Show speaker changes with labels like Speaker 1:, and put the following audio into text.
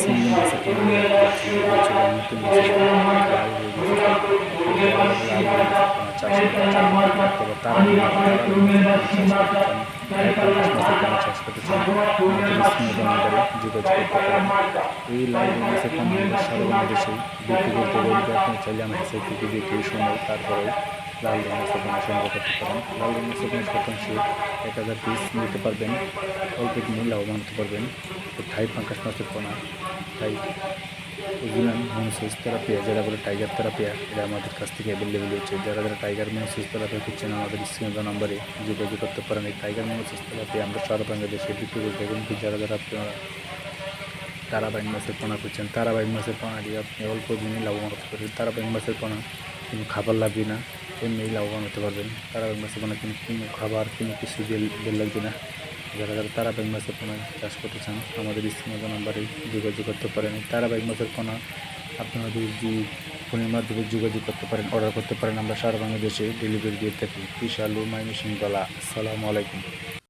Speaker 1: সিঙ্গি মাছের কোনো নতুন মাছের লাল হয়ে গেছে, লাল হয়ে গেছে কোনো চাষ করতে চান অথবা তারা চাষ করতে চান, মাছের কোনো চাষ করতে চান, আমাদের স্ক্রিনে নাম্বারে যোগাযোগ করতে পারেন। এই লাল রুই মাছের কোনো আমরা সারা বাংলাদেশেই বিক্রি করতে পারি। আপনি চাইলে আমাদের সাথে থেকে দেখে শুনে তারপরেও লাল রুই মাছের কোনো সংগ্রহ করতে পারেন। লাল রুই মাছের কোনো শতাংশে 1000 পিস নিতে পারবেন, অল্প দিনে লাভবান হতে পারবেন। তো থাই পাঙ্কাশ মাছের পোনা, তাই ওগুলান মনোসেস তেলাপিয়া, যারা বলে টাইগার তেলাপিয়া, এটা আমাদের কাছ থেকে অ্যাভেলেবেল হচ্ছে। যারা টাইগার মনোসেস তেলাপিয়া খুঁজছেন আমাদের স্ক্রিনে নাম্বারে যোগাযোগ করতে পারেন। এই টাইগার মনোসেস তেলাপিয়া আমরা সারা বাংলাদেশে বিক্রি করতে এবং যারা আপনারা তারাবাইন মাছের পোনা খুঁজছেন, তারাবাইন মাছের পোনা দিয়ে আপনি অল্প দিনে লাভবান হতে পারবেন। তারাবাইন মাছের পোনা কোনো খাবার লাগবে না, এমনি লাভবান হতে পারবেন। তারাবাইন মাছের পোনা কোনো খাবার কোনো কিছু বেল লাগবে না। যারা তারাবাইন মাছের পোনা চাষ করতে চান আমাদের স্ক্রিনে নাম্বারে যোগাযোগ করতে পারেন। তারাবাইন মাছের পোনা আপনাদের যে ফোনের মাধ্যমে যোগাযোগ করতে পারেন, অর্ডার করতে পারেন। আমরা সারা বাংলাদেশে ডেলিভারি দিয়ে থাকি। বিশাল মাইমিসিং গলা। আসসালামু আলাইকুম।